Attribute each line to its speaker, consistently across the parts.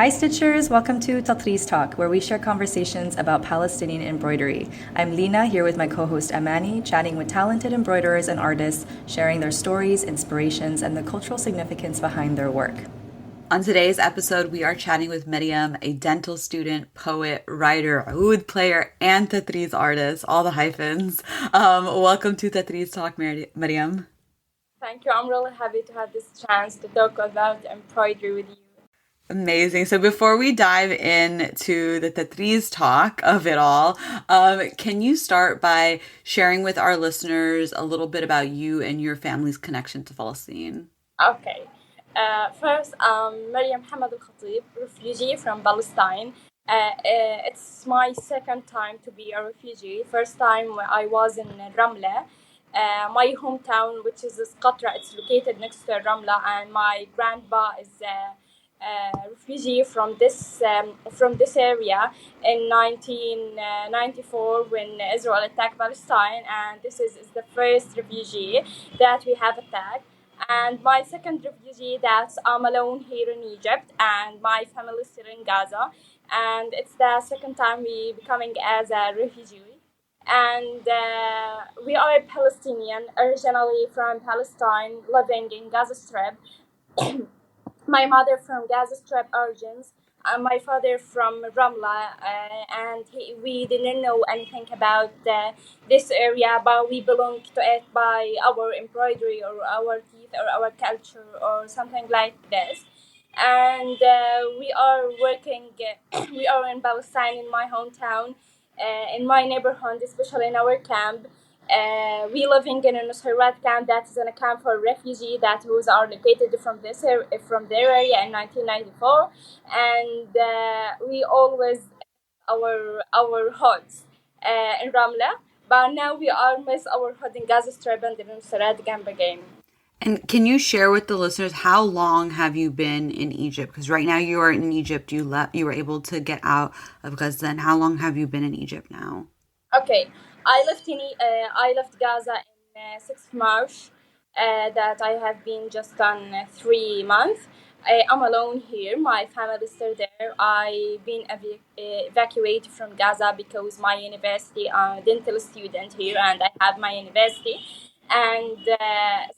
Speaker 1: Hi Stitchers, welcome to Tatreez Talk, where we share conversations about Palestinian embroidery. I'm Lina, here with my co-host Amani, chatting with talented embroiderers and artists, sharing their stories, inspirations, and the cultural significance behind their work.
Speaker 2: On today's episode, we are chatting with Mariam, a dental student, poet, writer, oud player, and Tatreez artist, all the hyphens. Welcome to Tatreez Talk, Mariam.
Speaker 3: Thank you. I'm really happy to have this chance to talk about embroidery with you.
Speaker 2: Amazing. So before we dive into the Tatreez talk of it all, can you start by sharing with our listeners a little bit about you and your family's connection to Palestine?
Speaker 3: Okay. First, Mariam Hamad al-Khatib, refugee from Palestine. It's my second time to be a refugee. First time I was in Ramla, my hometown, which is Qatra. It's located next to Ramla, and my grandpa is refugee from this area in 1994 when Israel attacked Palestine, and this is the first refugee that we have attacked. And my second refugee, that's I'm alone here in Egypt, and my family is still in Gaza, and it's the second time we becoming as a refugee. And we are Palestinian, originally from Palestine, living in Gaza Strip. My mother from Gaza Strip origins, my father from Ramla, and we didn't know anything about this area, but we belong to it by our embroidery or our teeth or our culture or something like this. And we are working, we are in Palestine, in my hometown, in my neighborhood, especially in our camp. We living in a Nuseirat camp, that is in a camp for refugees that was are located from their area in 1994, and we always our hoods in Ramla, but now we are miss our hood in Gaza Strip and in Nuseirat camp again.
Speaker 2: And can you share with the listeners, how long have you been in Egypt? Because right now you are in Egypt. You were able to get out of Gaza. And how long have you been in Egypt now?
Speaker 3: Okay, I left Gaza in 6th March. That I have been just on 3 months. I'm alone here. My family is still there. I've been evacuated from Gaza because my university, I'm a dental student here, and I have my university. And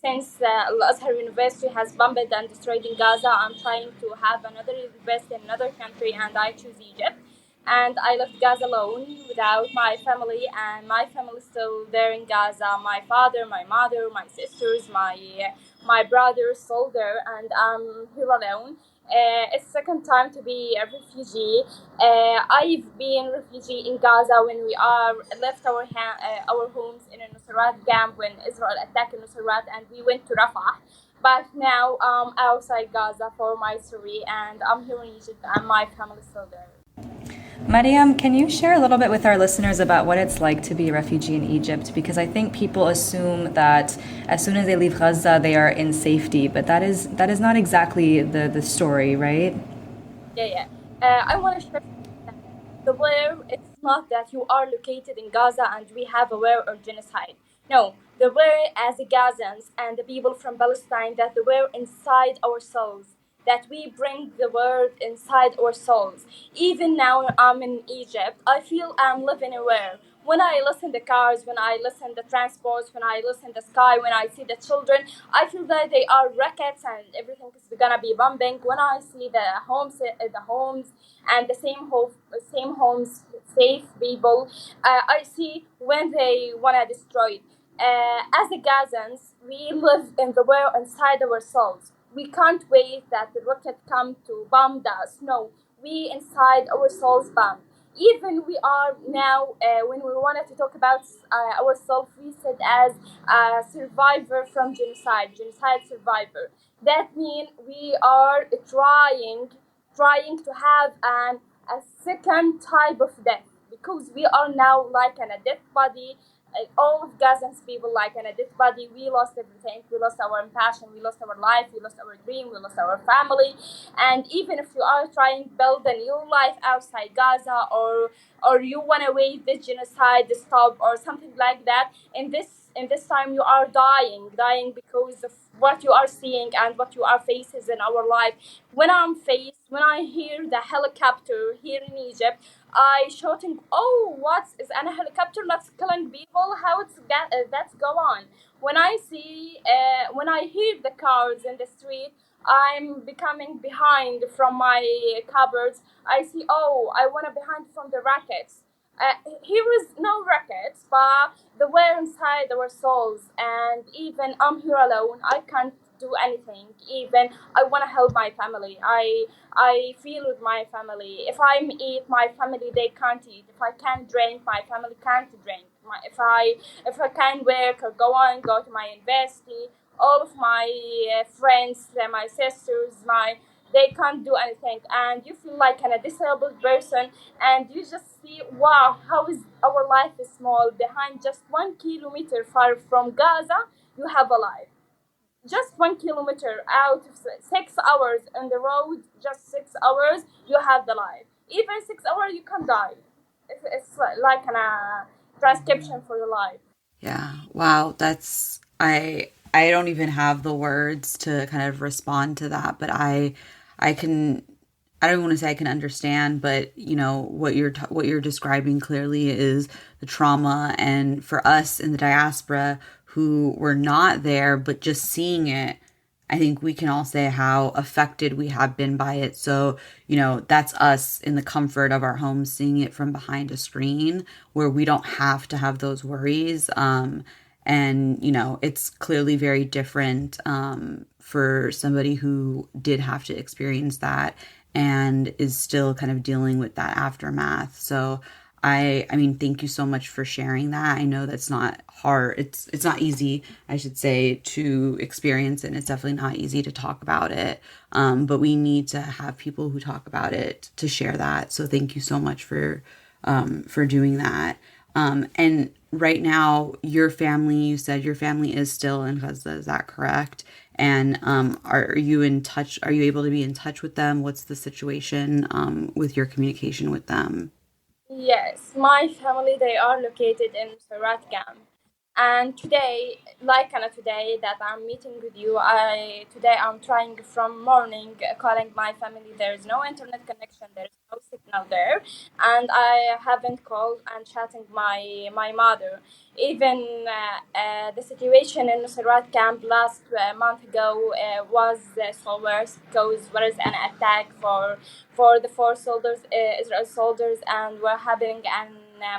Speaker 3: since Al-Azhar University has bombed and destroyed in Gaza, I'm trying to have another university in another country, and I choose Egypt. And I left Gaza alone without my family, and my family is still there in Gaza. My father, my mother, my sisters, my brother still there, and I'm here alone. It's second time to be a refugee. I've been refugee in Gaza when we are left our homes in a Nuseirat camp when Israel attacked Nuseirat, and we went to Rafah. But now I'm outside Gaza for my story, and I'm here in Egypt, and my family is still there.
Speaker 1: Mariam, can you share a little bit with our listeners about what it's like to be a refugee in Egypt? Because I think people assume that as soon as they leave Gaza, they are in safety, but that is not exactly the story, right?
Speaker 3: Yeah. I want to share that the war, it's not that you are located in Gaza and we have a war or genocide. No, the war as the Gazans and the people from Palestine, that the war inside ourselves, that we bring the word inside our souls. Even now I'm in Egypt, I feel I'm living a war. When I listen the cars, when I listen the transports, when I listen the sky, when I see the children, I feel that they are rockets and everything is gonna be bombing. When I see the homes and the same homes, safe people, I see when they wanna destroy. As the Gazans, we live in the world inside ourselves. We can't wait that the rocket come to bomb us. No, we inside ourselves bomb. Even we are now, when we wanted to talk about ourselves, we said as a survivor from genocide survivor. That means we are trying to have a second type of death, because we are now like a dead body. All of Gaza's people like in a dead body. We lost everything. We lost our passion. We lost our life. We lost our dream. We lost our family. And even if you are trying to build a new life outside Gaza, or you want to wait this genocide to stop or something like that, in this time you are dying because of what you are seeing and what you are facing in our life. When I'm faced When I hear the helicopter here in Egypt, I shouting, "Oh, what is a helicopter not killing people? How that's go on?" When I see, when I hear the cars in the street, I'm becoming behind from my cupboards. I see, oh, I wanna behind from the rockets. Here is no rockets, but the wear inside our souls, and even I'm here alone. I can't do anything. Even I wanna help my family. I feel with my family. If I eat, my family they can't eat. If I can't drink, my family can't drink. If I can't work or go to my university, all of my friends, my sisters, they can't do anything, and you feel like a disabled person, and you just see, wow, how is our life is small behind just 1 kilometer far from Gaza. You have a life just 1 kilometer out of 6 hours on the road, just 6 hours, you have the life. Even 6 hours, you can die. It's like a transcription for your life.
Speaker 2: Yeah. Wow. I don't even have the words to kind of respond to that, but I can, I don't want to say I can understand, but what you're describing clearly is the trauma. And for us in the diaspora who were not there, but just seeing it, I think we can all say how affected we have been by it. So, that's us in the comfort of our homes, seeing it from behind a screen where we don't have to have those worries. And, it's clearly very different for somebody who did have to experience that and is still kind of dealing with that aftermath. So, I mean, thank you so much for sharing that. I know that's not hard. It's not easy, I should say, to experience, and it's definitely not easy to talk about it. But we need to have people who talk about it to share that. So thank you so much for doing that. And right now, your family, you said your family is still in Gaza. Is that correct? And are you in touch? Are you able to be in touch with them? What's the situation with your communication with them?
Speaker 3: Yes, my family they are located in Nuseirat camp. And today, today that I'm meeting with you, I'm trying from morning calling my family. There is no internet connection. There is no signal there, and I haven't called and chatting my mother. Even the situation in Nuseirat camp last month ago was so worse because there is an attack for the four soldiers, Israel soldiers, and were having an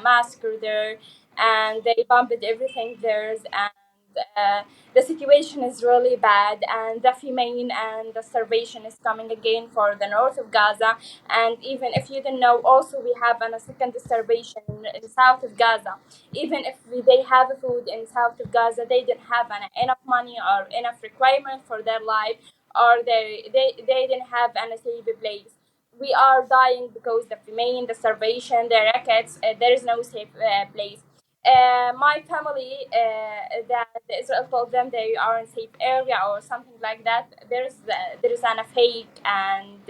Speaker 3: massacre there, and they bombed everything there, and the situation is really bad, and the famine and the starvation is coming again for the north of Gaza. And even if you didn't know, also we have a second starvation in south of Gaza. Even if they have food in south of Gaza, they didn't have enough money or enough requirement for their life, or they didn't have a safe place. We are dying because the famine, the starvation, the rockets. There is no safe place. My family, that Israel told them they are in safe area or something like that. There is a fake, and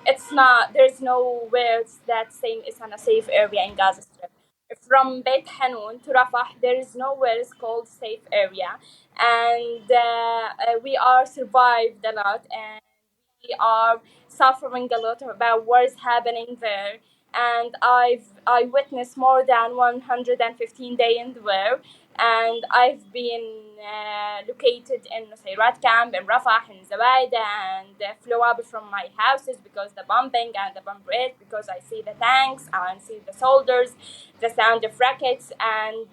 Speaker 3: it's not. There is no words that saying it's in a safe area in Gaza Strip. From Beit Hanun to Rafah, there is nowhere is called safe area, and we are survived a lot, and we are suffering a lot about what is happening there. And I witnessed more than 115 days in there, and I've been located in Nuseirat camp, in Rafah, in Zawaida, and flew up from my houses because the bombing and the bomb rate, because I see the tanks and see the soldiers, the sound of rockets, and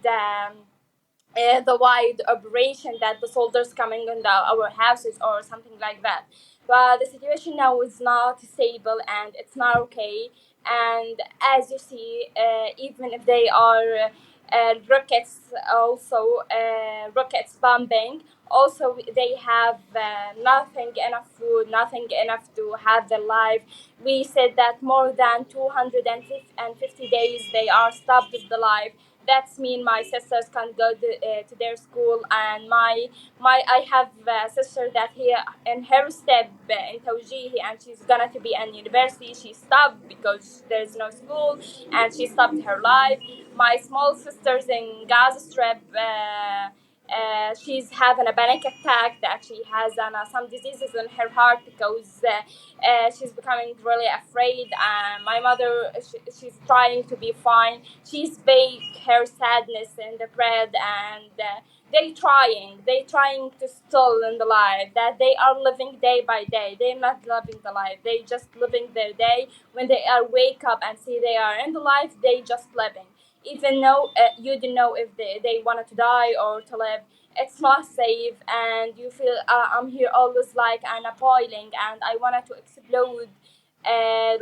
Speaker 3: the wide operation that the soldiers coming in our houses or something like that. But the situation now is not stable, and it's not okay. And as you see, even if they are rockets, also rockets bombing, also they have nothing enough food, nothing enough to have their life. We said that more than 250 days they are stopped of the life. That's mean my sisters can't go to their school, and my I have a sister that here in her step in Tawjihi, and she's gonna to be in university. She stopped because there's no school, and she stopped her life. My small sisters in Gaza Strip, She's having a panic attack, that she has some diseases in her heart because she's becoming really afraid. My mother, she's trying to be fine. She's bake her sadness in the bread, and they trying to still in the life that they are living day by day. They're not living the life. They just living their day. When they are wake up and see they are in the life, they just living. Even though you don't know if they wanted to die or to live, it's not safe, and you feel I'm here always like an boiling, and I wanted to explode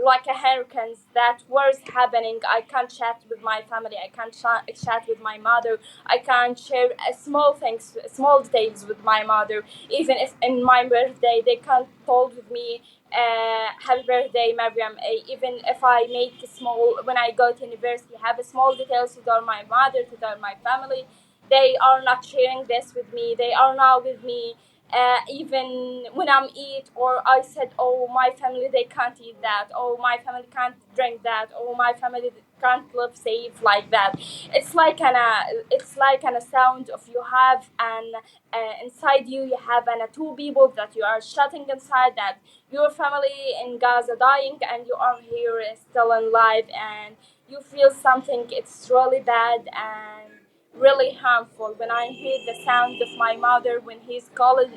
Speaker 3: like a hurricane. That was happening. I can't chat with my family. I can't chat with my mother. I can't share small things, small details with my mother. Even if in my birthday they can't talk with me. Happy birthday, Mariam. Even if I make small, when I go to university, have a small details to tell my mother, to tell my family. They are not sharing this with me. They are not with me. Even when I'm eat, or I said, oh, my family, they can't eat that. Oh, my family can't drink that. Oh, my family can't live safe like that. It's like a sound of you have an inside you. You have two people that you are shutting inside, that your family in Gaza dying, and you are here still alive, and you feel something. It's really bad and really harmful. When I hear the sound of my mother when he's calling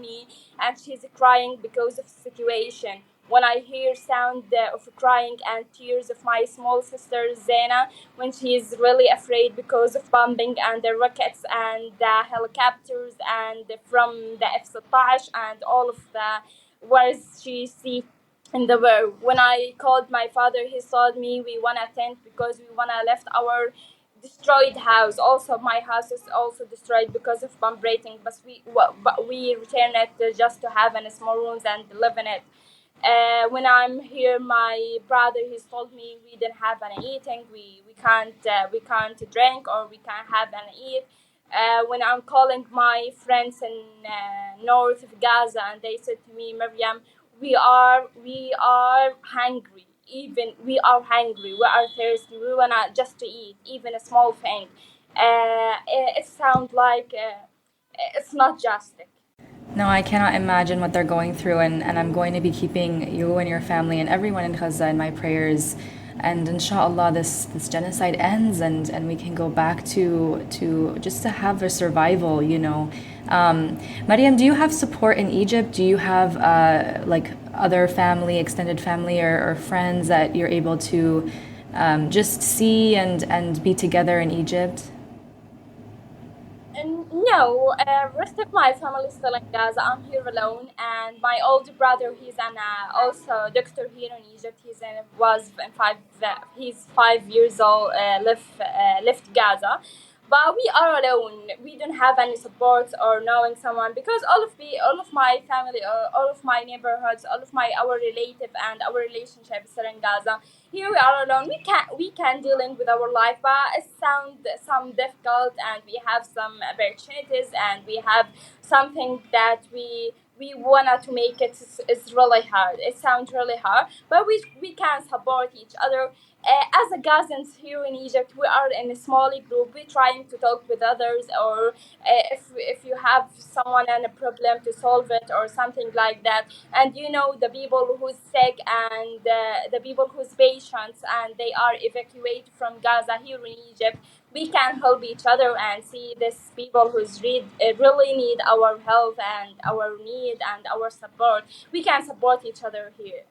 Speaker 3: me, and she's crying because of the situation. When I hear sound of crying and tears of my small sister Zena, when she's really afraid because of bombing and the rockets and the helicopters and from the F-16 and all of the wars she see in the world. When I called my father, he told me we wanna tent because we wanna left our destroyed house. Also, my house is also destroyed because of bombarding, but we return it just to have in small rooms and live in it. When I'm here, my brother he's told me we didn't have any eating. We can't drink, or we can't have any eat. When I'm calling my friends in north of Gaza, and they said to me, Mariam, we are hungry. Even we are hungry, we are thirsty, we wanna just to eat even a small thing. It sounds like it's not justice.
Speaker 1: No, I cannot imagine what they're going through, and I'm going to be keeping you and your family and everyone in Gaza in my prayers. And inshallah, this genocide ends, and we can go back to just to have a survival, you know. Mariam, do you have support in Egypt? Do you have like other family, extended family, or friends that you're able to just see and be together in Egypt?
Speaker 3: And no, rest of my family is still in Gaza. I'm here alone, and my older brother, he's an also doctor here in Egypt. He's 5 years old. Left Gaza, but we are alone. We don't have any support or knowing someone, because all of my family, or all of my neighborhoods, all of our relative and our relationships are in Gaza. Here we are alone. We can dealing with our life, but it sounds some difficult, and we have some opportunities, and we have something that we wanted to make it. It's really hard. It sounds really hard, but we can support each other. As a Gazans here in Egypt, we are in a small group. We're trying to talk with others, or if you have someone and a problem, to solve it or something like that. And the people who's sick, and the people who's patients, and they are evacuated from Gaza here in Egypt, we can help each other and see these people who's really need our help and our need and our support. We can support each other here.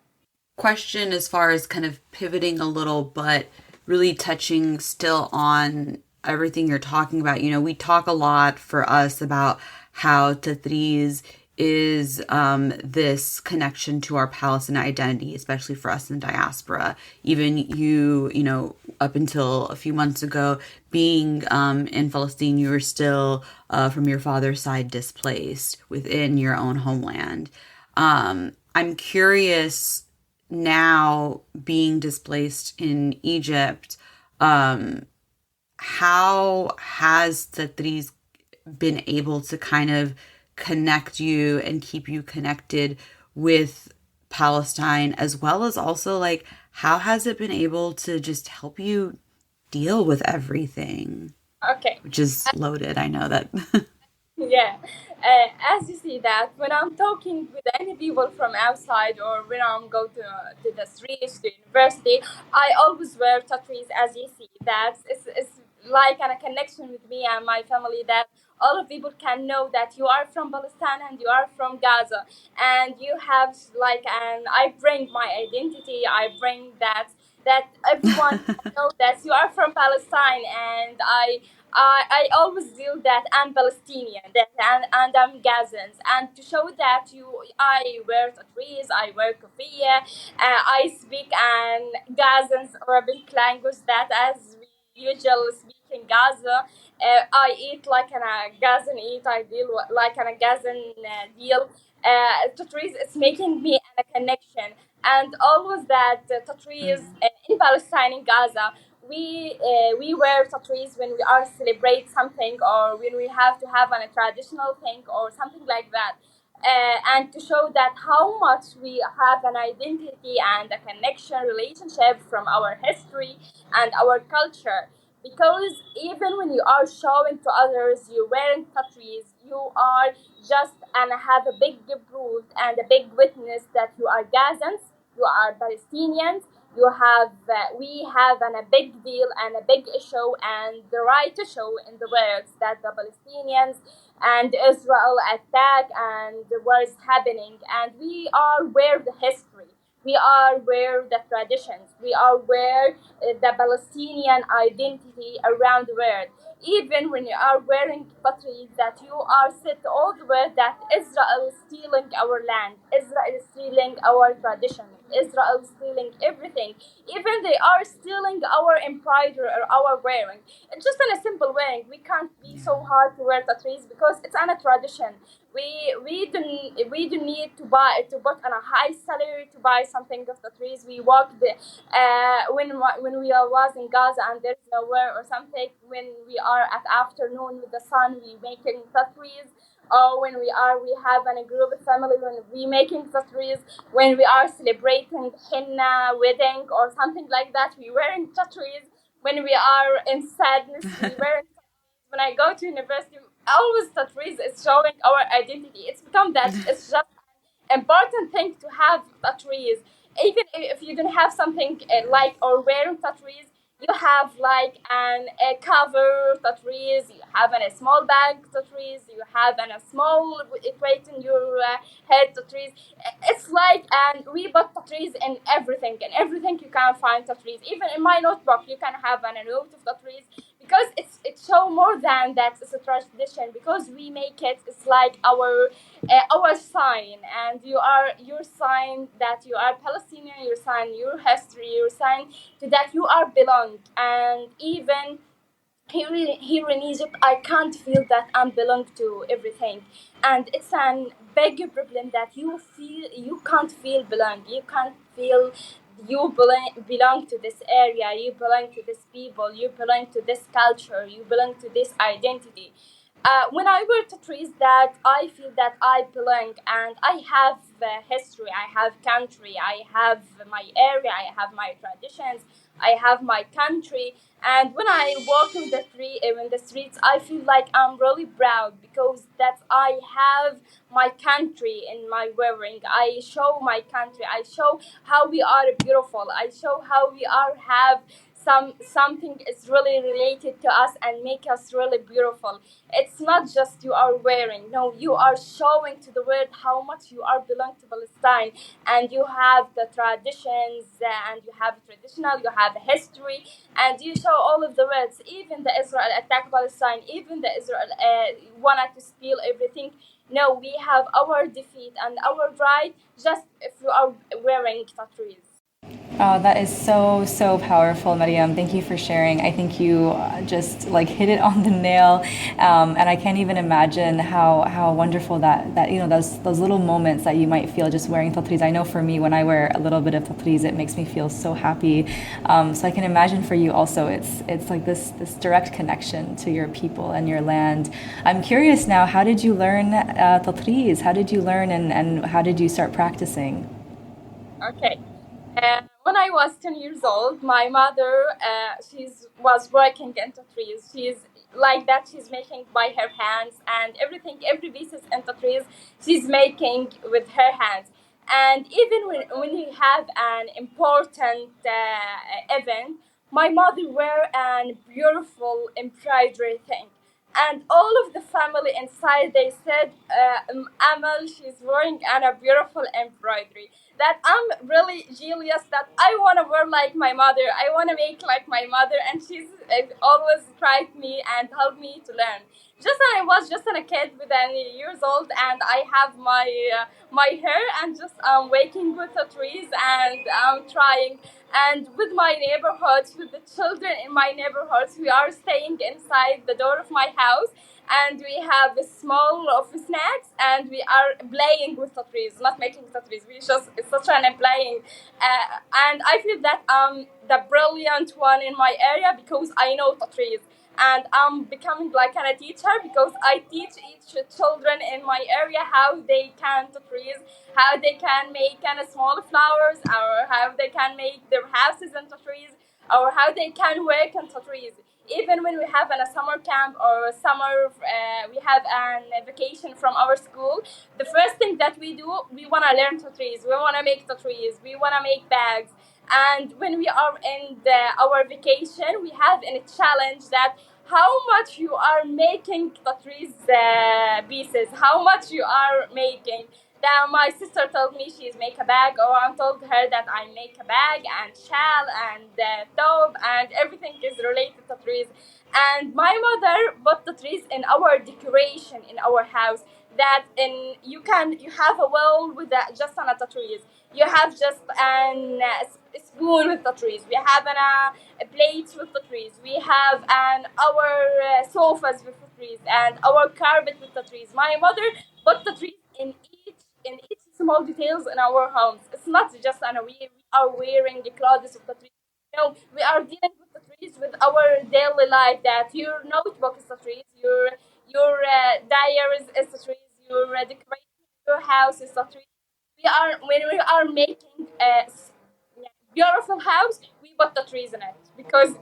Speaker 2: Question as far as kind of pivoting a little, but really touching still on everything you're talking about. We talk a lot for us about how Tatreez is this connection to our Palestinian identity, especially for us in diaspora. Even you, up until a few months ago, being in Palestine, you were still, from your father's side, displaced within your own homeland. I'm curious, now being displaced in Egypt, how has Tatreez been able to kind of connect you and keep you connected with Palestine, as well as also, like, how has it been able to just help you deal with everything?
Speaker 3: Okay.
Speaker 2: Which is loaded, I know that.
Speaker 3: Yeah, as you see that when I'm talking with any people from outside or when I'm go to the streets to university, I always wear Tatreez. As you see that it's like a connection with me and my family, that all of people can know that you are from Palestine and you are from Gaza, and you have like, and I bring my identity. I bring that everyone can know that you are from Palestine, and I always feel that I'm Palestinian, that and I'm Gazans, and to show that I wear tatreez, I wear kufiyya, I speak an Gazans Arabic language that as we usually speak in Gaza. I eat like an Gazan eat. I deal like an Gazan deal. Tatreez is making me a connection, and always that tatreez in Palestine in Gaza we wear tatreez when we are celebrate something or when we have to have a traditional thing or something like that, and to show that how much we have an identity and a connection relationship from our history and our culture. Because even when you are showing to others you wearing tatreez, you are just and have a big proof and a big witness that you are Gazans, you are Palestinians, you have we have a big deal and a big issue and the right to show in the world that the Palestinians and Israel attack and what is happening, and we are where the history, we are where the traditions, we are where the Palestinian identity around the world. Even when you are wearing patries, that you are said all the world that Israel is stealing our land, Israel is stealing our tradition, Israel is stealing everything. Even they are stealing our embroidery or our wearing. It's just in a simple wearing. We can't be so hard to wear tatreez because it's on a tradition. We don't need to buy to put on a high salary to buy something of tatreez. We walk the when we was in Gaza and there's nowhere or something, when we are at afternoon with the sun, we making tatreez. Or when we have a group of family when we making tatreez, when we are celebrating henna wedding or something like that, we wearing tatreez. When we are in sadness, we wearing. When I go to university, always tatreez is showing our identity. It's become that it's just important thing to have tatreez. Even if you don't have something like or wearing tatreez, you have like a cover tatreez, you have a small bag tatreez, you have a small equate in your head tatreez. It's like, and we put tatreez in everything you can find tatreez. Even in my notebook, you can have a note of tatreez because it show more than that it's a tradition, because we make it, it's like our sign, and you are your sign that you are Palestinian, your sign, your history, your sign to that you are belong. And even here in Egypt, I can't feel that I belong to everything, and it's a big problem that you feel you can't feel belong. You can't feel you belong to this area. You belong to this people. You belong to this culture. You belong to this identity. When I wear tattoos, that I feel that I belong and I have history, I have country, I have my area, I have my traditions, I have my country. And when I walk in the streets, I feel like I'm really proud because that I have my country in my wearing. I show my country. I show how we are beautiful. I show how we are have something is really related to us and make us really beautiful. It's not just you are wearing. No, you are showing to the world how much you are belong to Palestine, and you have the traditions, and you have traditional, you have history, and you show all of the words. Even the Israel attacked Palestine, even the Israel wanted to steal everything. No, we have our defeat and our right just if you are wearing tattoos.
Speaker 1: Oh, that is so, so powerful, Mariam. Thank you for sharing. I think you just like hit it on the nail. And I can't even imagine how wonderful that those little moments that you might feel just wearing tatreez. I know for me, when I wear a little bit of tatreez, it makes me feel so happy. So I can imagine for you also, it's like this direct connection to your people and your land. I'm curious now, how did you learn tatreez? How did you learn and how did you start practicing?
Speaker 3: Okay. When I was 10 years old, my mother, she was working in Tatreez. like that she's making by her hands, and everything, every pieces in Tatreez she's making with her hands. And even when we have an important event, my mother wear an beautiful embroidery thing. And all of the family inside, they said, Amal, she's wearing a beautiful embroidery. That I'm really jealous that I want to wear like my mother. I want to make like my mother. And she's always tried me and helped me to learn. Just when I was just a kid with years old, and I have my hair, and just waking with the trees, and I'm trying. And with my neighborhoods, with the children in my neighborhoods, we are staying inside the door of my house, and we have a small of snacks, and we are playing with the trees, not making the trees. We just it's such an playing, and I feel that I'm the brilliant one in my area because I know the trees. And I'm becoming like a teacher because I teach each children in my area how they can to trees, how they can make kind of small flowers, or how they can make their houses into trees, or how they can work into trees. Even when we have a summer camp or summer, we have a vacation from our school. The first thing that we do, we want to learn the trees. We want to make the trees. We want to make bags. And when we are in our vacation, we have a challenge that how much you are making the trees pieces, how much you are making. Now my sister told me she's make a bag, or I told her that I make a bag and shell and top and everything is related to trees. And my mother put the trees in our decoration in our house. That in you have a wall with just on the trees. You have just a spoon with the trees. We have a plates with the trees. We have our sofas with the trees and our carpet with the trees. My mother put the trees in each small details in our homes. It's not just we are wearing the clothes of the trees. No, we are dealing with the trees with our daily life. That your notebook is the trees, your diaries is the trees, your decoration, your house is the trees. We are when we are making beautiful house, we put the trees in it because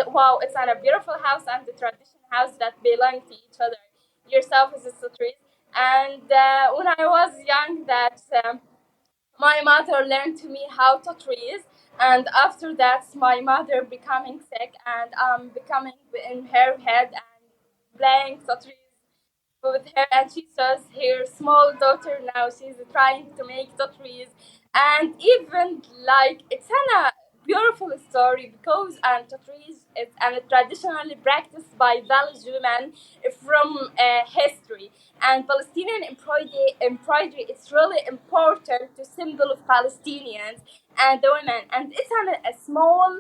Speaker 3: wow, it's a beautiful house and the traditional house that belong to each other. Yourself is the trees. And when I was young, that my mother learned to me how to trees. And after that, my mother becoming sick, and becoming in her head and playing the trees with her, and she says her small daughter now she's trying to make the trees. And even like it's a beautiful story because the trees is traditionally practiced by village women from history. And Palestinian embroidery is really important to symbol of Palestinians and the women. And it's a small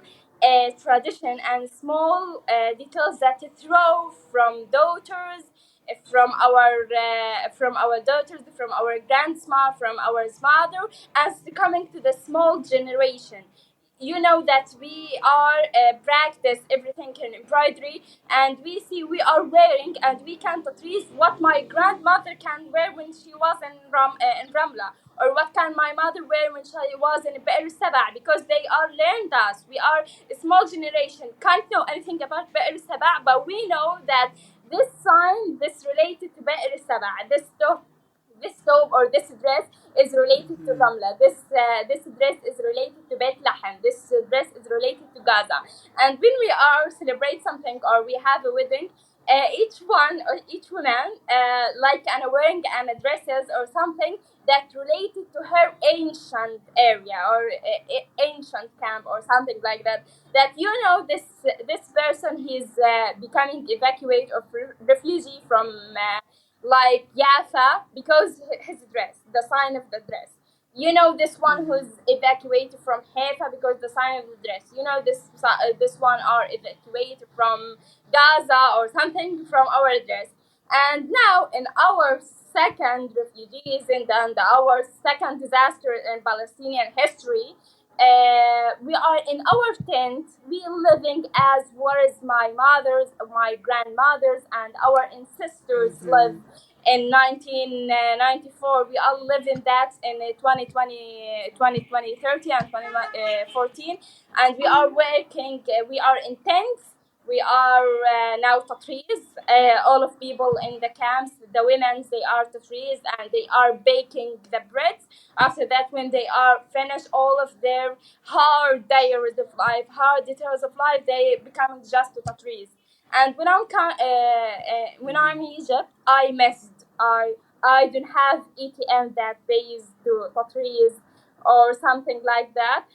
Speaker 3: tradition and small details that throw from daughters, from our daughters, from our grandma, from our mother, as coming to the small generation. You know that we are practice everything in embroidery, and we see we are wearing, and we can trace what my grandmother can wear when she was in Ramla, or what can my mother wear when she was in Be'er Saba, because they are learned us. We are a small generation, can't know anything about Be'er Saba, but we know that this sign, this related to Be'er Saba, this top or this dress is related to Ramla. This dress is related to Beit Lahem. This dress is related to Gaza. And when we are celebrate something or we have a wedding, each one or each woman like wearing dresses or something that related to her ancient area or ancient camp or something like that. That this person he's becoming evacuate or refugee from like Yafa because his dress, the sign of the dress. This one who's evacuated from Haifa because the sign of the dress. This one are evacuated from Gaza or something from our dress. And now in our second refugees and our second disaster in Palestinian history, we are in our tent. We living as where is my mother's, my grandmothers, and our ancestors live in 1994. We all live in that in 2020, 30, and 2014. And we are working, we are in tents We are now Tatreez. All of people in the camps, the women, they are Tatreez, and they are baking the bread. After that, when they are finished all of their hard diaries of life, hard details of life, they become just Tatreez. And when I'm in Egypt, I missed. I don't have ATM that pays to Tatreez or something like that.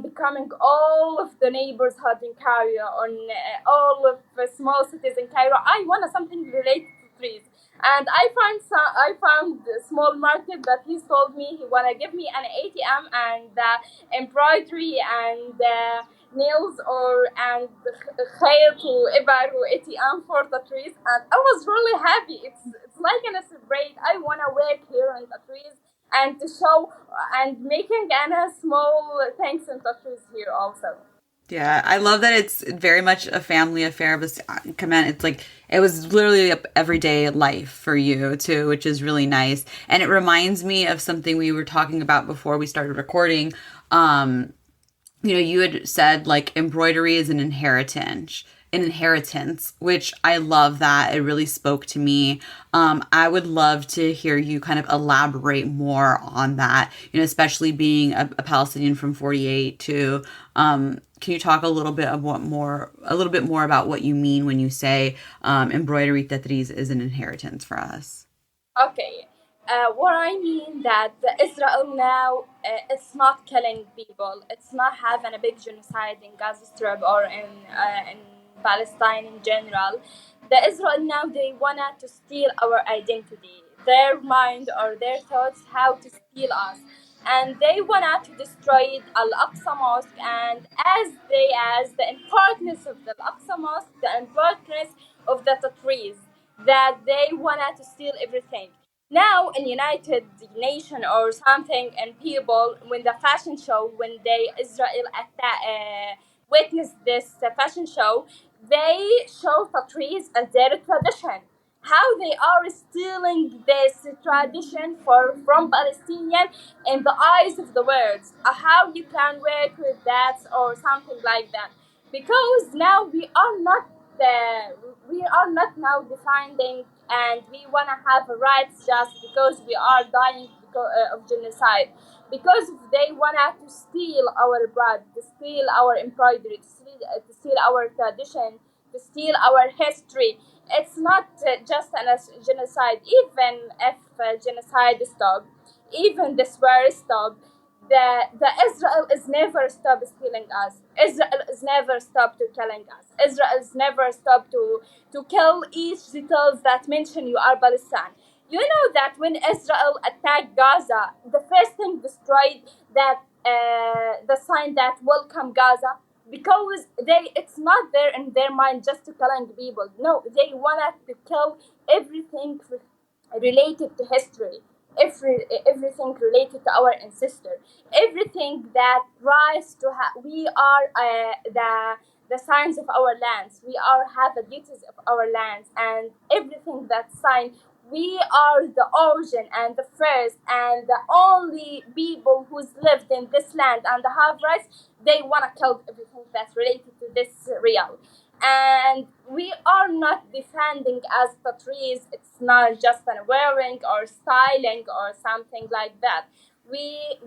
Speaker 3: Becoming all of the neighbors had in Cairo, on all of the small cities in Cairo. I wanted something related to trees, and I found a small market that he told me he wanna give me an ATM and embroidery and nails or and خيط وإبر ATM for the trees, and I was really happy. It's like an celebrate. I wanna work here in the trees and to show and making a small thanks and touches here also.
Speaker 2: Yeah, I love that it's very much a family affair. But comment, it's like it was literally a everyday life for you too, which is really nice. And it reminds me of something we were talking about before we started recording. You had said like embroidery is an inheritance, which I love that. It really spoke to me. I would love to hear you kind of elaborate more on that, especially being a Palestinian from 48 too. Can you talk a little bit more about what you mean when you say embroidery Tatreez is an inheritance for us?
Speaker 3: Okay. What I mean that Israel now, it's not killing people. It's not having a big genocide in Gaza Strip or in Palestine in general. The Israel now, they wanna to steal our identity, their mind or their thoughts, how to steal us, and they wanna to destroy Al-Aqsa Mosque. And as the importance of the Al-Aqsa Mosque, the importance of the Tatreez, that they wanna to steal everything. Now in United Nation or something, and people when the fashion show, when they Israel witnessed this fashion show, they show Tatreez as their tradition. How they are stealing this tradition from Palestinian in the eyes of the world. How you can work with that or something like that. Because now we are not now defining, and we want to have rights just because we are dying of genocide, because they want to steal our blood, to steal our embroidery, to steal our tradition, to steal our history. It's not just a genocide. Even if genocide stopped, even this war stopped, the Israel is never stopped stealing us. Israel is never stopped to killing us. Israel is never stopped to kill each details that mention you are Palestine. You know that when Israel attacked Gaza, the first thing destroyed that the sign that welcome Gaza, because it's not there in their mind just to killing people. No, they wanted to kill everything related to history, everything related to our ancestor, everything that rise to we are the signs of our lands. We are have the duties of our lands, and everything that sign. We are the origin and the first and the only people who's lived in this land and have rights. They wanna kill everything that's related to this real. And we are not defending as Tatreez. It's not just an wearing or styling or something like that. We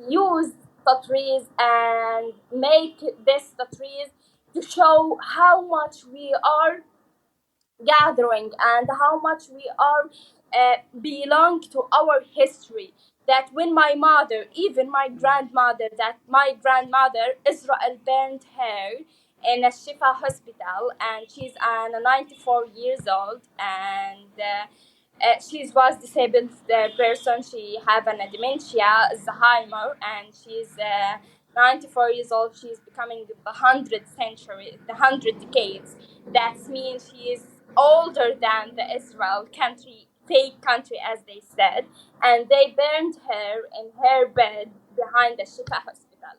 Speaker 3: use Tatreez and make this Tatreez to show how much we are gathering and how much we are belong to our history. That when my mother, even my grandmother, that my grandmother Israel burned her in a Shifa hospital, and she's 94 years old, and she was disabled person. She have a dementia, Alzheimer, and she's 94 years old. She's becoming the 100 decades. That means she is older than the Israel country, fake country as they said, and they burned her in her bed behind the Shifa hospital.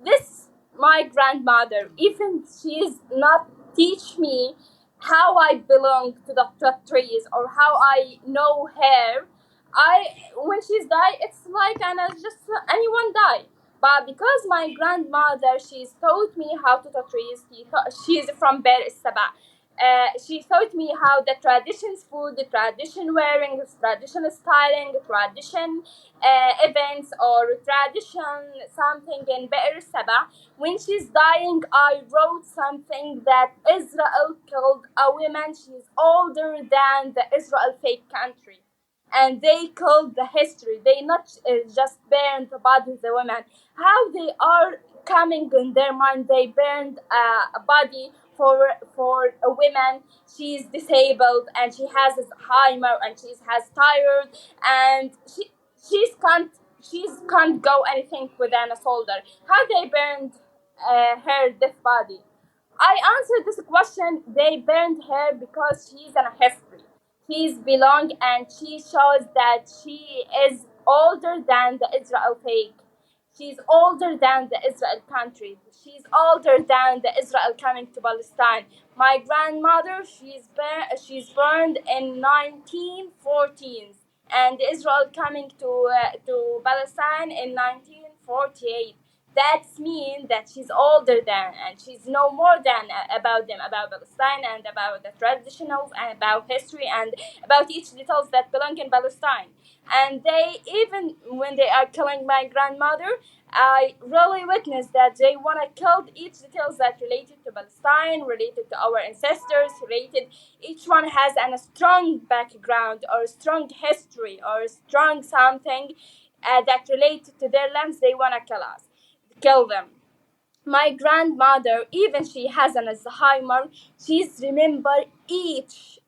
Speaker 3: This my grandmother, even she's not teach me how I belong to the trees or how I know her. I when she's died, it's like just anyone die. But because my grandmother, she's taught me how to Tatreez. She's from Beir Saba. She taught me how the traditions food, the tradition wearing, tradition styling, tradition events, or tradition something in Be'er Saba. When she's dying, I wrote something that Israel killed a woman. She's older than the Israel fake country. And they killed the history. They not just burned the body of the women. How they are coming in their mind, they burned a body for a woman. She's disabled and she has Alzheimer and she has tired and she's can't go anything within a soldier. How they burned her dead body? I answered this question. They burned her because she's in a history. She's belong and she shows that she is older than the Israel fake. She's older than the Israel country. She's older than the Israel coming to Palestine. My grandmother, she's burned in 1914, and Israel coming to Palestine in 1948. That's mean that she's older than and she's know more than about them, about Palestine and about the traditionals and about history and about each details that belong in Palestine. And they, even when they are killing my grandmother, I really witnessed that they want to kill each details that related to Palestine, related to our ancestors, related. Each one has a strong background or a strong history or a strong something that related to their lands. They want to kill them. My grandmother, even she has an Alzheimer, she's remember each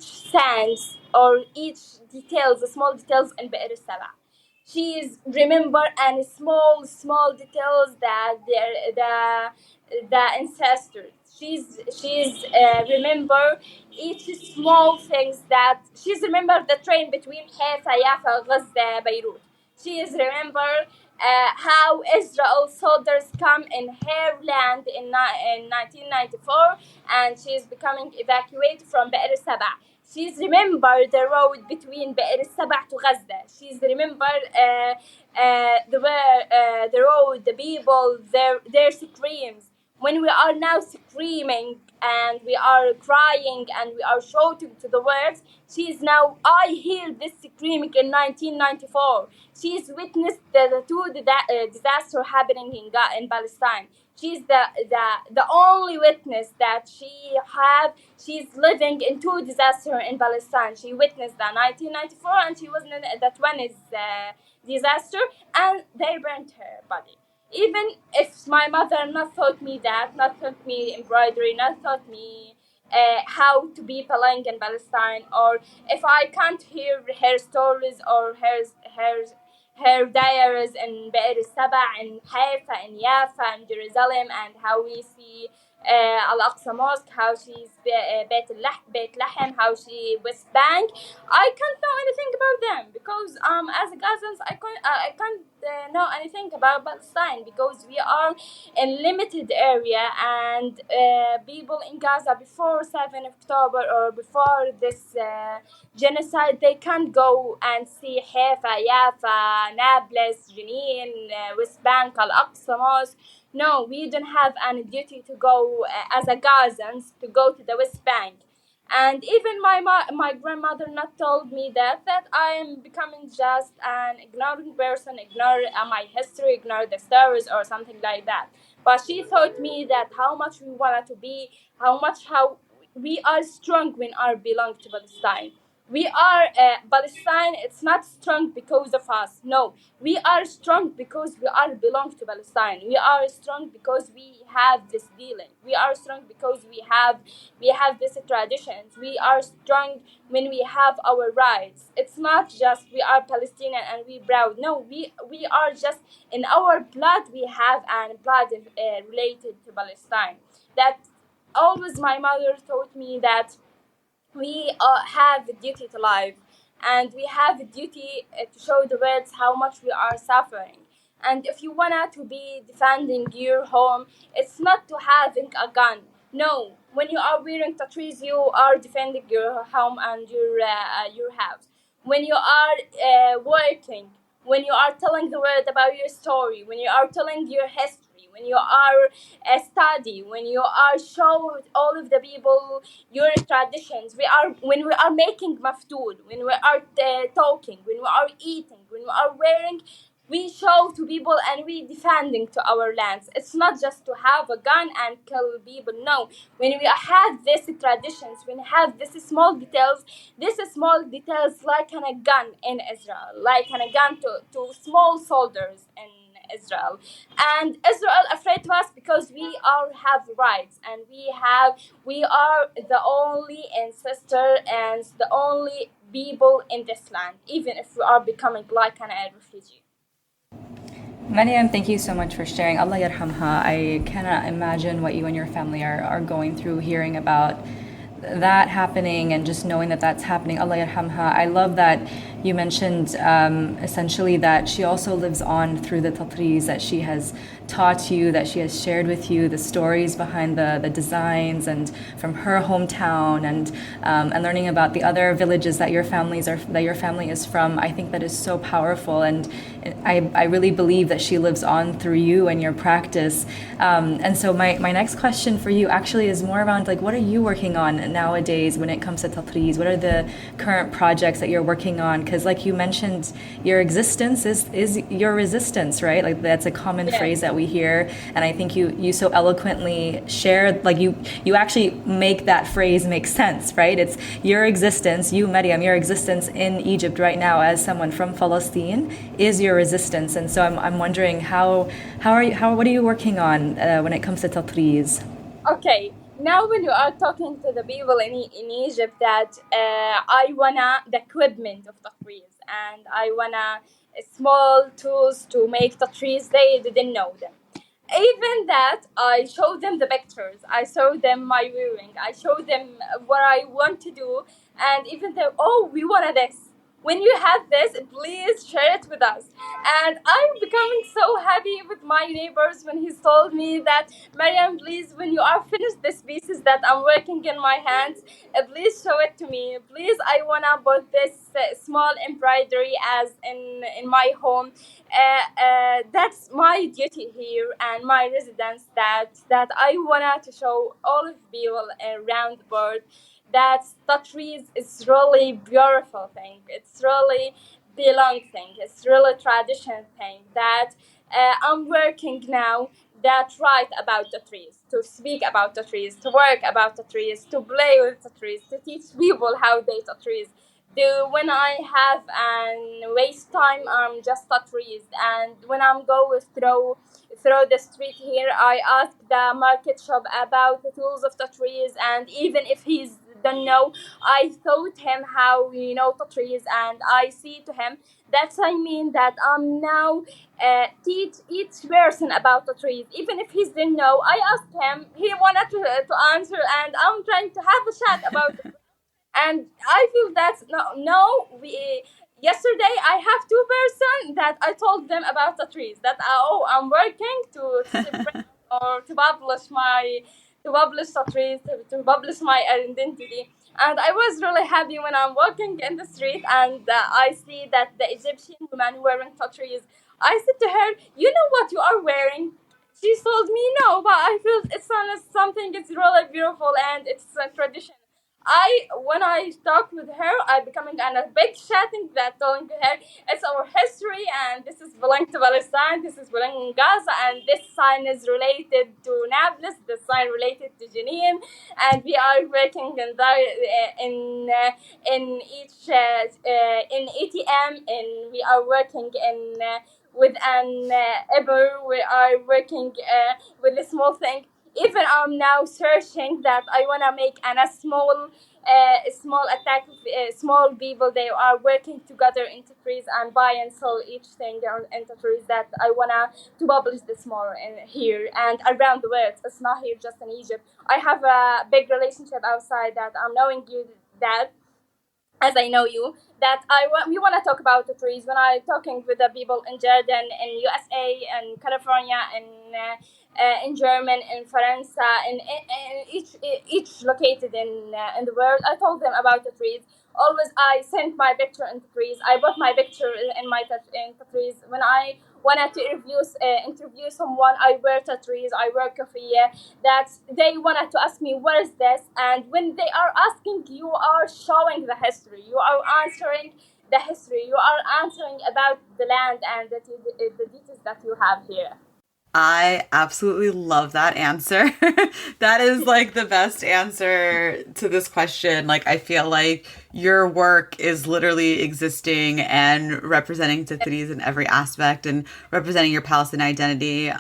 Speaker 3: sense or each details, the small details in Be'er Saba. She's remember and small details that the ancestors. She's remember each small things that she's remember the train between Haifa, Yafa, Gaza, Beirut. She is remember how Israel soldiers come in her land in 1994, and she is becoming evacuated from Be'er Saba. She's remember the road between Be'er Saba to Gaza. She's remember the road, the people, their screams. When we are now screaming and we are crying and we are shouting to the words, she is now, I hear this screaming in 1994. She's witnessed the two disaster happening in Palestine. She's the only witness that she's living in two disasters in Palestine. She witnessed the 1994 and she wasn't the 20s disaster, and they burnt her body. Even if my mother not taught me that, not taught me embroidery, not taught me how to be polling in Palestine, or if I can't hear her stories or her diaries in Be'er Saba, in Haifa, in Yafa, in Jerusalem, and how we see Al-Aqsa Mosque, how she's Beit Lahem, how she West Bank. I can't know anything about them because as Gazans I can't know anything about Palestine because we are in limited area, and people in Gaza before 7 October or before this genocide, they can't go and see Haifa, Yafa, Nablus, Jenin, West Bank, Al-Aqsa Mosque. No, we don't have any duty to go as a Gazans to go to the West Bank. And even my grandmother not told me that I am becoming just an ignoring person, ignore my history, ignore the stories or something like that. But she taught me that how much we wanted to be, how we are strong when our belong to Palestine. We are Palestine. It's not strong because of us. No, we are strong because we are belong to Palestine. We are strong because we have this dealing. We are strong because we have these traditions. We are strong when we have our rights. It's not just we are Palestinian and we proud. No, we are just in our blood. We have an blood related to Palestine. That always my mother taught me that we have a duty to life, and we have a duty to show the world how much we are suffering. And if you wanna to be defending your home, it's not to having a gun. No, when you are wearing Tatreez, you are defending your home and your house. When you are working, when you are telling the world about your story, when you are telling your history, when you are study, when you are show all of the people your traditions. When we are making maftool, when we are talking, when we are eating, when we are wearing, we show to people and we defending to our lands. It's not just to have a gun and kill people. No, when we have these traditions, when we have these small details like a gun in Israel, like a gun to small soldiers in Israel. And Israel afraid to us because we are have rights, and we are the only ancestor and the only people in this land, even if we are becoming like a refugee.
Speaker 1: Mariam, thank you so much for sharing. Allah yarhamha. I cannot imagine what you and your family are going through, hearing about that happening and just knowing that that's happening. Allah yarhamha. I love that you mentioned essentially that she also lives on through the Tatreez, that she has taught you, that she has shared with you the stories behind the designs and from her hometown, and learning about the other villages that your family is from. I think that is so powerful, and I really believe that she lives on through you and your practice. And so my next question for you actually is more around, like, what are you working on nowadays when it comes to Tatreez? What are the current projects that you're working on? Because like you mentioned, your existence is your resistance, right? Like that's a common phrase that we hear. And I think you so eloquently shared, like you actually make that phrase make sense, right? It's your existence, you, Mariam, your existence in Egypt right now as someone from Palestine is your resistance. And so I'm wondering what are you working on when it comes to Tatreez?
Speaker 3: Okay, now when you are talking to the people in Egypt that I wanna the equipment of Tatreez, and I wanna small tools to make Tatreez, they didn't know them. Even that, I show them the pictures, I show them my wearing, I show them what I want to do, and even though, oh, we wanted this. When you have this, please share it with us. And I'm becoming so happy with my neighbors when he told me that, Mariam, please, when you are finished these pieces that I'm working in my hands, please show it to me. Please, I wanna put this small embroidery as in my home. That's my duty here and my residence, that I wanna to show all of people around the world that Tatreez is really beautiful thing. It's really belong thing. It's really tradition thing that I'm working now, that write about the trees, to speak about the trees, to work about the trees, to play with the trees, to teach people how they the trees. When I have and waste time, I'm just a trees. And when I'm going through the street here, I ask the market shop about the tools of the trees, and even if he's don't know, I taught him how the trees, and I see to him. That's I mean that I'm now teach each person about the trees. Even if he didn't know, I asked him. He wanted to answer, and I'm trying to have a chat about it. And I feel that we yesterday I have two person that I told them about the trees, that I'm working to spread or to publish the trees, to publish my identity. And I was really happy when I'm walking in the street, and I see that the Egyptian woman wearing tattoos. I said to her, "You know what you are wearing?" She told me no, but I feel it's something. It's really beautiful and it's a tradition. When I talk with her, I becoming a big chatting that telling her it's our history, and this is belong to Palestine, this is belong to Gaza, and this sign is related to Nablus, this sign related to Jenin, and we are working in each in ATM, and we are working in with an Eber, we are working with a small thing. Even I'm now searching that I wanna make a small attack of small people. They are working together into trees and buy and sell each thing into trees, that I wanna to publish this more in here and around the world. It's not here just in Egypt. I have a big relationship outside that I'm knowing you that, as I know you, that we want to talk about the trees when I talking with the people in Jordan, in USA, and California, in German, in France, in each located in the world. I told them about the trees. always I sent my picture in Tatreez. I put my picture in my in Tatreez. When I wanted to interview someone, I wear Tatreez, I wear kafiyeh. That they wanted to ask me what is this, and when they are asking, you are showing the history. You are answering the history. You are answering about the land and the details that you have here.
Speaker 2: I absolutely love that answer. That is like the best answer to this question. Like, I feel like your work is literally existing and representing Tatreez in every aspect and representing your Palestinian identity.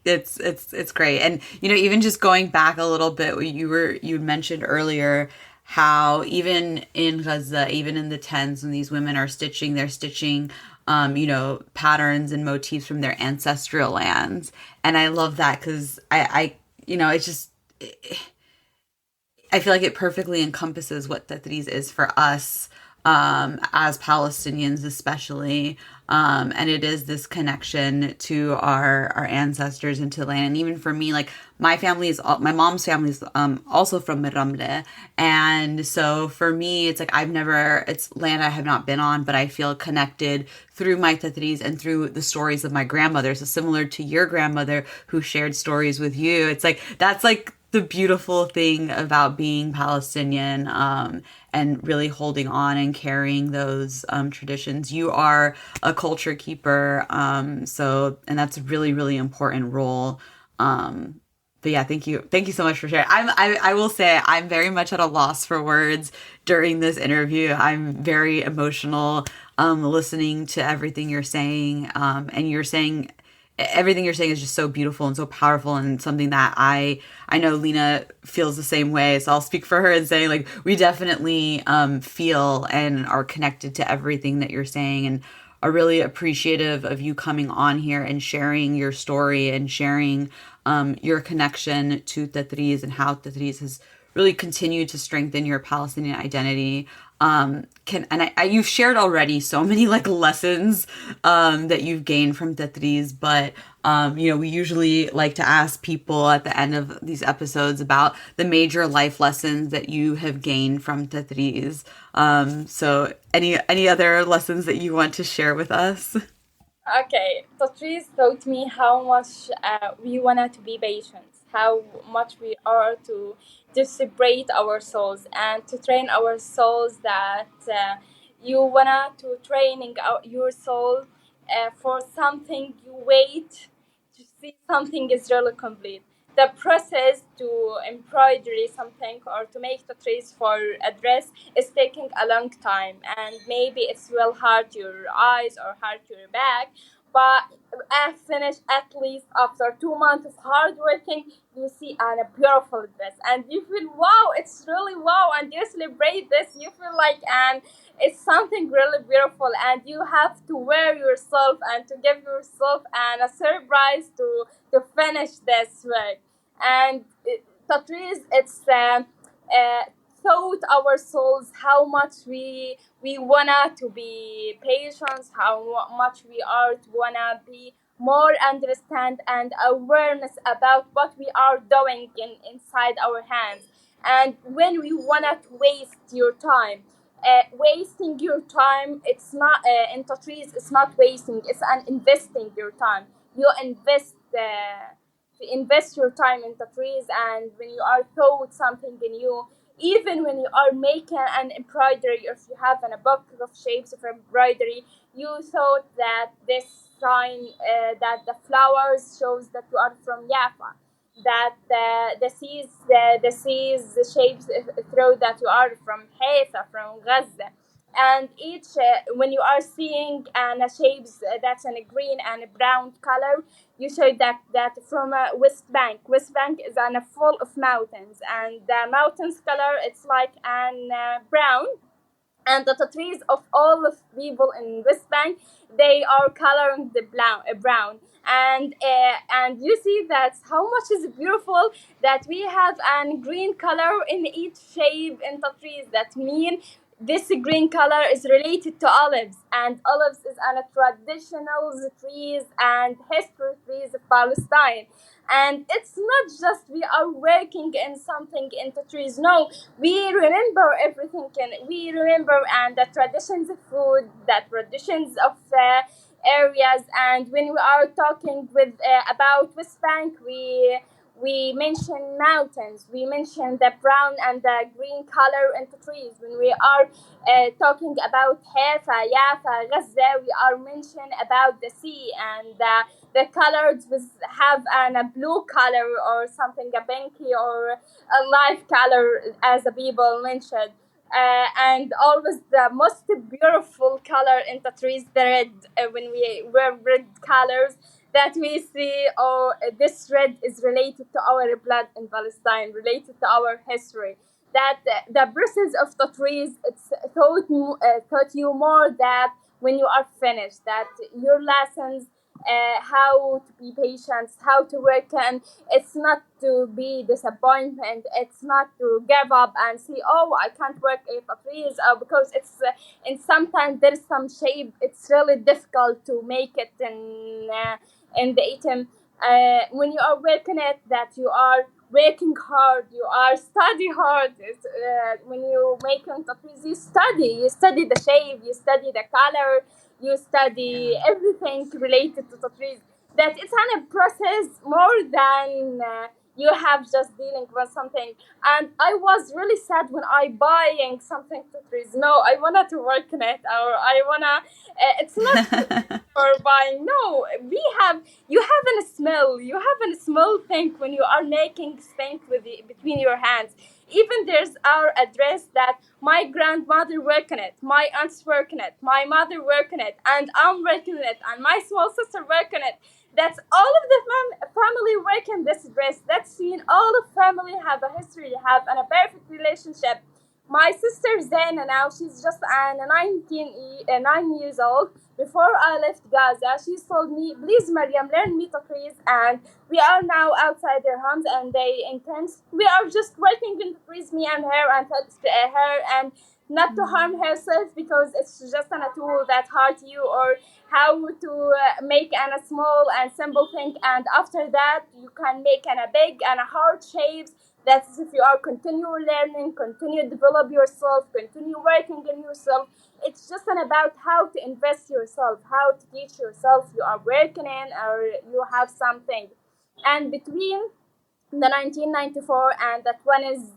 Speaker 2: It's great. And even just going back a little bit, you mentioned earlier how even in Gaza, even in the tents, when these women are stitching, they're stitching patterns and motifs from their ancestral lands. And I love that because it's just I feel like it perfectly encompasses what Tatreez is for us, as Palestinians especially. And it is this connection to our ancestors and to land. And even for me, like my mom's family is also from Ramle. And so for me, it's like it's land I have not been on, but I feel connected through my Tatreez and through the stories of my grandmother. So similar to your grandmother who shared stories with you, it's like, that's like the beautiful thing about being Palestinian, and really holding on and carrying those traditions. You are a culture keeper, and that's a really, really important role. But yeah, thank you so much for sharing. I will say I'm very much at a loss for words during this interview. I'm very emotional, listening to everything you're saying, and everything you're saying is just so beautiful and so powerful, and something that I know Lena feels the same way. So I'll speak for her and say, like, we definitely feel and are connected to everything that you're saying, and are really appreciative of you coming on here and sharing your story and sharing your connection to Tatreez and how Tatreez has really continued to strengthen your Palestinian identity. You've shared already so many like lessons that you've gained from Tatreez, but we usually like to ask people at the end of these episodes about the major life lessons that you have gained from Tatreez. So any other lessons that you want to share with us?
Speaker 3: Okay, Tatreez taught me how much we wanted to be patient, how much we are to separate our souls and to train our souls, that you wanna to training your soul for something. You wait to see something is really complete. The process to embroidery something or to make the trace for a dress is taking a long time, and maybe it will hurt your eyes or hurt your back, but I finish at least after 2 months of hard working, you see a beautiful dress and you feel wow, it's really wow, and you celebrate this, you feel like, and it's something really beautiful, and you have to wear yourself and to give yourself a surprise to finish this work. And Tatreez, it's taught our souls how much we wanna to be patient, how much we are to wanna be more understand and awareness about what we are doing inside our hands. And when we wanna waste your time, wasting your time, it's not in Tatreez, it's not wasting, it's an investing your time. You invest your time in Tatreez, and when you are taught something new, even when you are making an embroidery, if you have a book of shapes of embroidery, you thought that this sign, that the flowers shows that you are from Jaffa, that the shapes throw that you are from Haifa, from Gaza. And each when you are seeing shapes that's in a green and a brown color, you show that from West Bank is full of mountains, and the mountains color it's like an brown, and the Tatreez of all of people in West Bank, they are coloring the brown. And you see that how much is beautiful that we have a green color in each shape in Tatreez. That mean this green color is related to olives, and olives is a traditional trees and history trees of Palestine. And it's not just we are working in something in the trees. No, we remember everything, and we remember and the traditions of food, the traditions of areas. And when we are talking with about West Bank, we mention mountains, we mention the brown and the green color in the trees. When we are talking about Haifa, Yafa, Gaza, we are mentioning about the sea, and the colors have a blue color or something, a pinky or a light color, as the people mentioned. And always the most beautiful color in the trees, the red. When we wear red colors, that we see, oh, this red is related to our blood in Palestine, related to our history. That the process of the trees, it's taught you more that when you are finished, that your lessons, how to be patient, how to work, and it's not to be disappointment. It's not to give up and say, oh, I can't work if a trees, because it's and sometimes there is some shape. It's really difficult to make it in the item. When you are working it, that you are working hard, you are study hard. When you make entreprise, you study the shape, you study the color, you study everything related to the trees. That it's a process more than you have just dealing with something. And I was really sad when I buying something to trees. No, I wanted to work in it, or I wanna. It's not for buying. No, you have a smell. You have a smell thing when you are making things between your hands. Even there's our address that my grandmother working it, my aunts working it, my mother working it, and I'm working it, and my small sister working it. That's all of the family working this dress. That's seen all of family have a history, have a perfect relationship. My sister Zaina now, she's just 9 years old. Before I left Gaza, she told me, please Mariam, learn me Tatreez. And we are now outside their homes, and they intense. We are just working in Tatreez, me and her, and her, and not to harm herself, because it's just a tool that hurt you, or how to make a small and simple thing, and after that you can make a big and a hard shapes. That's if you are continue learning, continue develop yourself, continue working on yourself. It's just about how to invest yourself, how to teach yourself you are working in, or you have something. And between the 1994 and that one is,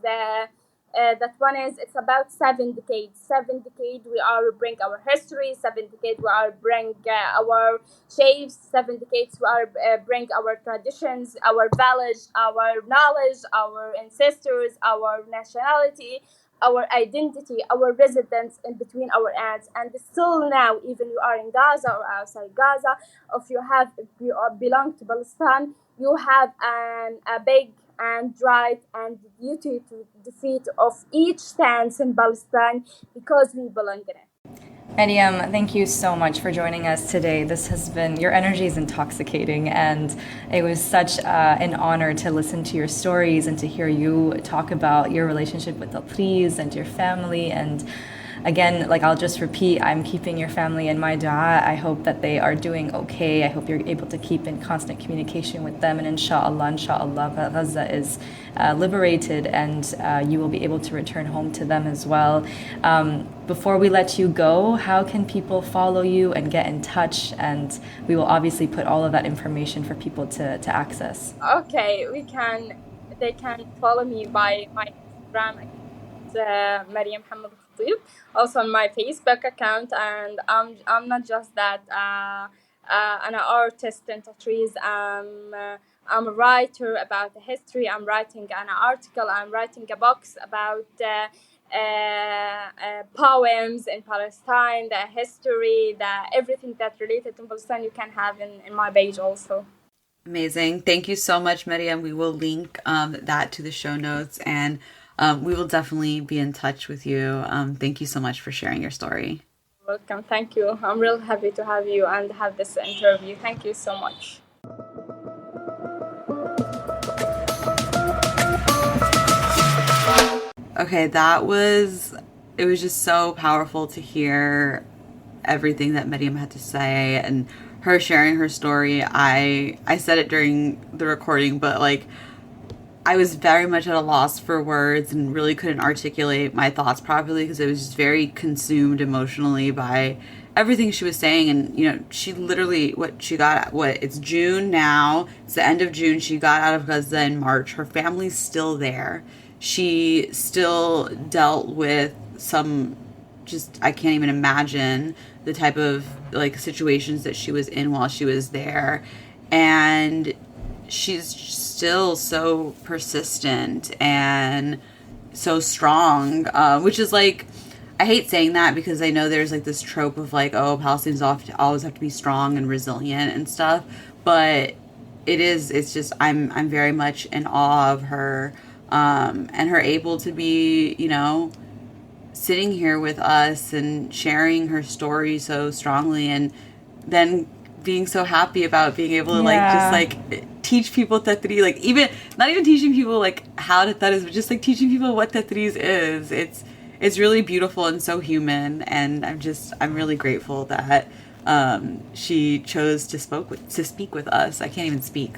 Speaker 3: it's about 7 decades. 7 decades we are bring our history. 7 decades we are bring our shapes. 7 decades we are bring our traditions, our village, our knowledge, our ancestors, our nationality, our identity, our residence in between our ends. And still now, even you are in Gaza or outside Gaza, if you belong to Palestine, you have a big and right and duty to defeat of each stance in Palestine, because we belong in it.
Speaker 1: Mariam, thank you so much for joining us today. This has been, your energy is intoxicating, and it was such an honor to listen to your stories and to hear you talk about your relationship with Tatreez and your family. And again, like, I'll just repeat, I'm keeping your family in my dua. I hope that they are doing okay. I hope you're able to keep in constant communication with them. And inshallah, Gaza is liberated, and you will be able to return home to them as well. Before we let you go, how can people follow you and get in touch? And we will obviously put all of that information for people to access.
Speaker 3: Okay, they can follow me by my Instagram account, Mariam Hamad Khatib, also on my Facebook account. And I'm not just that an artist in Tatreez. I'm a writer about the history. I'm writing an article. I'm writing a book about poems in Palestine, the history, everything that related to Palestine. You can have in my page also.
Speaker 2: Amazing. Thank you so much, Mariam. We will link that to the show notes, and we will definitely be in touch with you. Thank you so much for sharing your story.
Speaker 3: Welcome. Thank you. I'm real happy to have you and have this interview. Thank you so much.
Speaker 2: Okay, that was it was just so powerful to hear everything that Mariam had to say and her sharing her story. I said it during the recording, but like I was very much at a loss for words and really couldn't articulate my thoughts properly because I was just very consumed emotionally by everything she was saying. And, you know, she literally, it's June now. It's the end of June. She got out of Gaza in March. Her family's still there. She still dealt with some, just, I can't even imagine the type of, like, situations that she was in while she was there. And she's still so persistent and so strong, which is like, I hate saying that because I know there's like this trope of like, oh, Palestinians always have to be strong and resilient and stuff, but it's just, I'm very much in awe of her, and her able to be, you know, sitting here with us and sharing her story so strongly, and then being so happy about being able to like just like teach people Tatreez, like even not even teaching people like how to Tatreez, but just like teaching people what Tatreez is. It's really beautiful and so human, and I'm really grateful that she chose to speak with us. I can't even speak.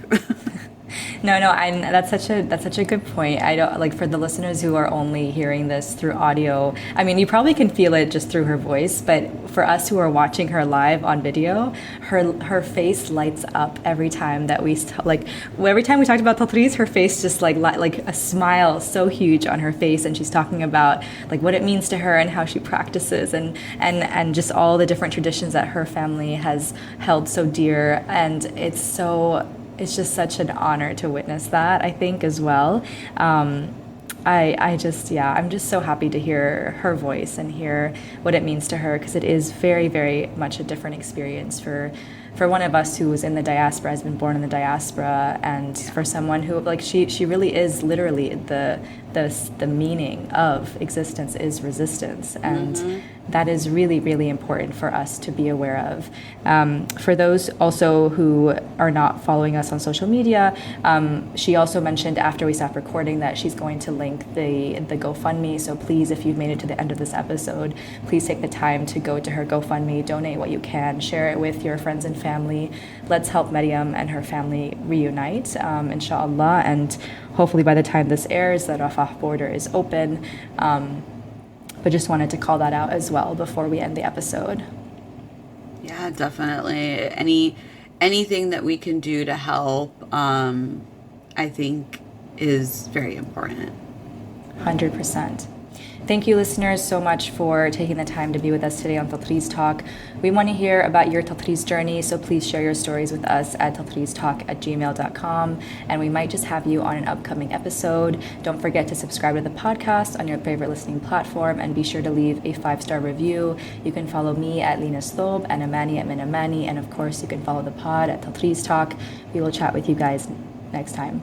Speaker 1: No, that's such a good point. I don't like, for the listeners who are only hearing this through audio. I mean, you probably can feel it just through her voice, but for us who are watching her live on video, her face lights up every time that every time we talked about Tatreez, her face just like a smile so huge on her face, and she's talking about like what it means to her and how she practices and just all the different traditions that her family has held so dear, and it's just such an honor to witness that, I think, as well. I'm just so happy to hear her voice and hear what it means to her, because it is very, very much a different experience for one of us who was in the diaspora, has been born in the diaspora, and for someone who, like, she really is literally the meaning of existence is resistance, and that is really, really important for us to be aware of. For those also who are not following us on social media, she also mentioned after we stopped recording that she's going to link the GoFundMe. So please, if you've made it to the end of this episode, please take the time to go to her GoFundMe, donate what you can, share it with your friends and family. Let's help Mariam and her family reunite, inshallah, and hopefully by the time this airs, the Rafah border is open. But just wanted to call that out as well before we end the episode.
Speaker 2: Yeah, definitely. Anything that we can do to help, I think, is very important.
Speaker 1: 100%. Thank you, listeners, so much for taking the time to be with us today on Tatreez Talk. We want to hear about your Tatreez journey, so please share your stories with us at tatreeztalk@gmail.com, and we might just have you on an upcoming episode. Don't forget to subscribe to the podcast on your favorite listening platform, and be sure to leave a 5-star review. You can follow me at Lina Stob and Amani at Minamani, and of course you can follow the pod at Tatreez Talk. We will chat with you guys next time.